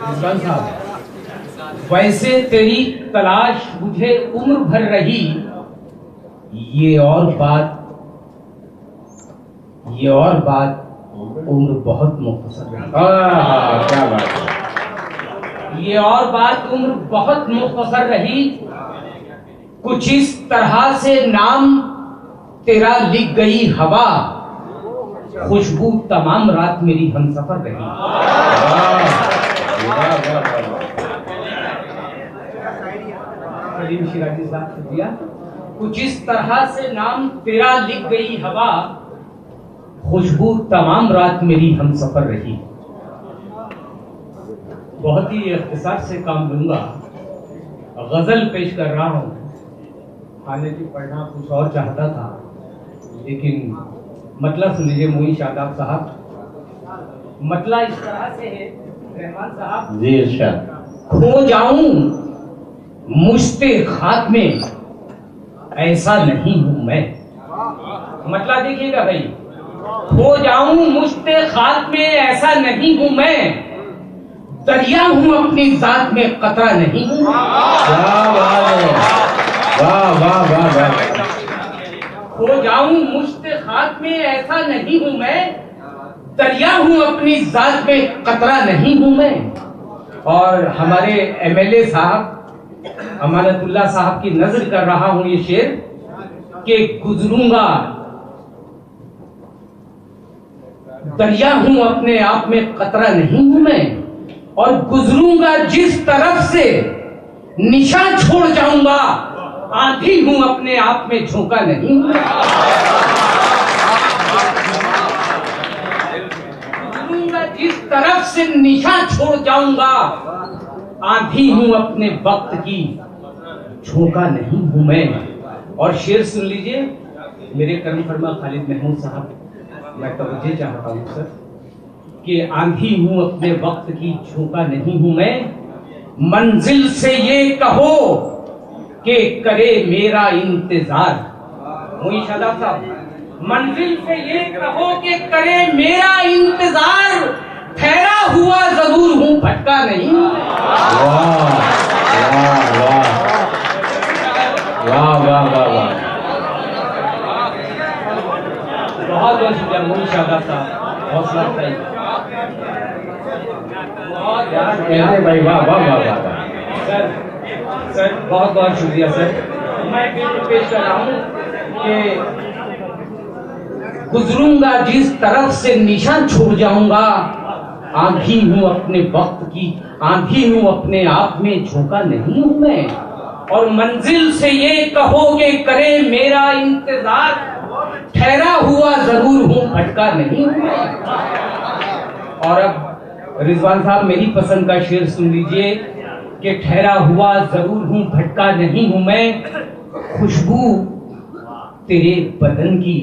रिजवान साहब, वैसे तेरी तलाश मुझे उम्र भर रही, ये और बात उम्र बहुत मुख्तसर रही। क्या बात है। ये और बात उम्र बहुत मुख्तसर रही, कुछ इस तरह से नाम तेरा लिख गई हवा, खुशबू तमाम रात मेरी हमसफर रही। सलीम शिराजी साहब ने दिया, कुछ इस तरह से नाम तेरा लिख गई हवा, खुशबू तमाम रात मेरी हमसफर रही। बहुत ही इख्तिसार से काम लूंगा, गजल पेश कर रहा हूँ। हालांकि पढ़ना कुछ और चाहता था, लेकिन मतलब सुन लीजिए मोइन शादाब साहब। मतलब इस तरह से है रहमान साहब जी, इरशाद। खो जाऊं मुश्ते खाक में, ऐसा नहीं हूं मैं। मतलब देखिएगा भाई, खो जाऊं मुश्ते खाक में, ऐसा नहीं हूं मैं। दरिया हूं अपनी जात में, कतरा नहीं हूं। वाह वाह वाह वाह। खो जाऊं मुश्ते खाक में, ऐसा नहीं हूं मैं। दरिया हूं अपनी जात में, कतरा नहीं हूं मैं। और हमारे एमएलए साहब अमानतुल्लाह साहब की नजर कर रहा हूं ये शेर कि गुजरूंगा, दरिया हूं अपने आप में, कतरा नहीं हूं मैं। और गुजरूंगा जिस तरफ से, निशान छोड़ जाऊंगा, आंधी हूं अपने आप में, झोंका नहीं हूं। गुजरूंगा जिस तरफ से, निशान छोड़ जाऊंगा, आंधी हूं अपने वक्त की, झोंका नहीं हूं मैं। और शेर सुन लीजिए मेरे करम फरमा खालिद महमूद साहब, मैं तवज्जो चाहता हूं सर कि आंधी हूं अपने वक्त की, झोंका नहीं हूं मैं। मंजिल से ये कहो कि करे मेरा इंतजार। मोइन शादाब साहब, मंजिल से ये कहो कि करे मेरा इंतजार, ठहरा हुआ जरूर हूं, भटका नहीं। वाह वाह वाह वाह वाह वाह। बहुत बहुत शुक्रिया मोइन शादाब साहब, हौसला अफजाई। भाई वाह वाह वाह वाह। सर बहुत बहुत शुक्रिया सर। मैं बिल्कुल पेश कर रहा हूँ कि गुजरूंगा जिस तरफ से, निशान छोड़ जाऊंगा, आंधी हूं अपने वक्त की, आंधी हूं अपने आप में, झोंका नहीं हूं मैं। और मंजिल से ये कहोगे करे मेरा इंतजार, ठहरा हुआ जरूर हूं, भटका नहीं हूं मैं। और अब रिजवान साहब मेरी पसंद का शेर सुन लीजिए कि ठहरा हुआ जरूर हूं, भटका नहीं हूं मैं। खुशबू तेरे बदन की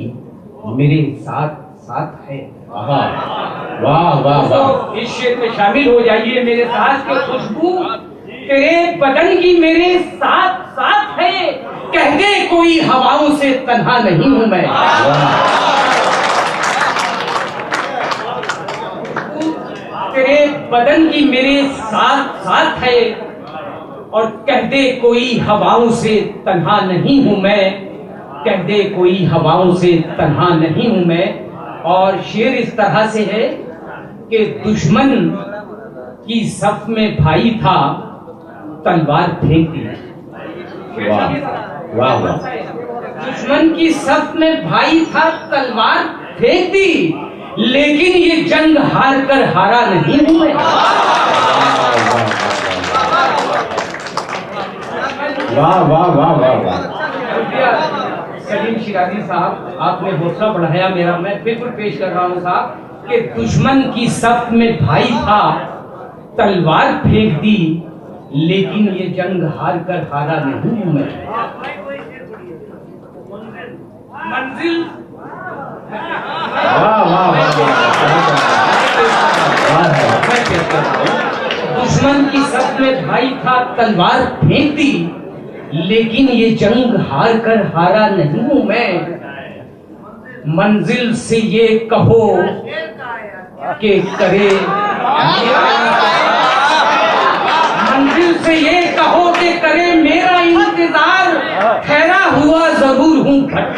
मेरे साथ साथ है। वाह वाह वाह। तो इस शेर में शामिल हो जाइए मेरे साथ कि खुशबू तेरे बदन की मेरे साथ साथ है। कह दे कोई हवाओं से तन्हा नहीं हूं मैं। तेरे बदन की मेरे साथ साथ है, और कह दे कोई हवाओं से तन्हा नहीं हूं मैं। कह दे कोई हवाओं से तन्हा नहीं हूं मैं। और शेर इस तरह से है कि दुश्मन की सफ में भाई था, तलवार फेंक दी। वाह वाह वाह। दुश्मन की सफ में भाई था, तलवार फेंक दी, लेकिन ये जंग हार कर हारा नहीं हूं मैं। वाह वाह वाह वाह वाह। सलीम शिराजी साहब, आपने हौसला बढ़ाया मेरा। मैं बिल्कुल पेश कर रहा हूँ साहब कि दुश्मन की सफ में भाई था, तलवार फेंक दी, लेकिन ये जंग हार कर हारा नहीं हूं मैं। मंजिल वाह वाह दुश्मन की सफ में भाई था, तलवार फेंक दी, लेकिन ये जंग हार कर हारा नहीं हूं मैं। मंजिल से ये कहो कि करे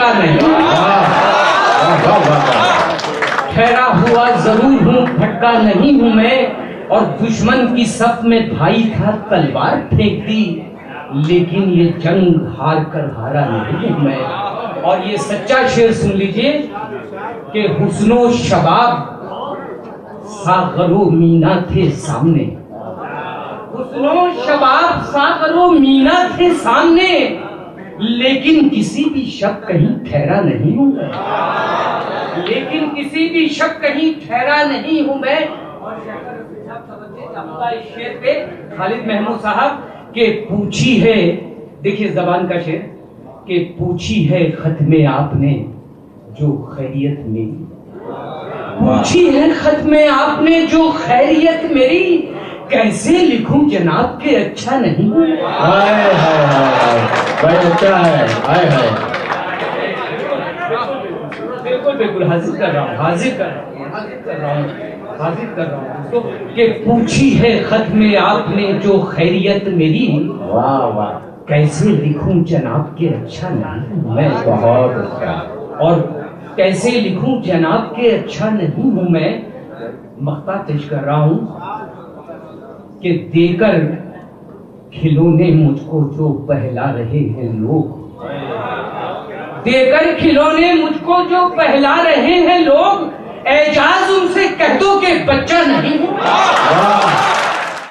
भटका नहीं, ठहरा हुआ जरूर हूँ, भटका नहीं हूँ मैं। और दुश्मन की सफ में भाई था, तलवार फेंक दी, लेकिन ये जंग हार कर हारा नहीं हूँ मैं। और ये सच्चा शेर सुन लीजिए कि हुस्नो शबाब सागरो मीना थे सामने, हुस्नो शबाब सागरो मीना थे सामने, लेकिन किसी भी शक कहीं ठहरा नहीं हूं मैं, लेकिन किसी भी शक कहीं ठहरा नहीं हूं मैं। और इस शेर पे खालिद महमूद साहब के पूछी है, देखिए जबान का शेर, कि पूछी है खत में आपने जो खैरियत मेरी, पूछी है खत में आपने जो खैरियत मेरी, कैसे लिखूं जनाब के अच्छा नहीं। हाय हाय हाय भाई, अच्छा है, हाय हाय। बिल्कुल बिल्कुल हाजिर कर रहा हूँ, हाजिर कर रहा हूँ, हाजिर कर रहा हूँ, हाजिर कर रहा हूँ तो कि पूछी है खत में आपने जो खैरियत मेरी, वाह वाह, कैसे लिखूं जनाब के अच्छा नहीं मैं। बहुत अच्छा। और कैसे लिखूं जनाब के अच्छा नहीं हूं मैं। मक्ता पेश कर रहा हूं कि देकर खिलौने मुझको जो पहला रहे हैं लोग, देकर खिलौने मुझको जो पहला रहे हैं लोग, एजाज उनसे कह दो कि बच्चा नहीं हूं।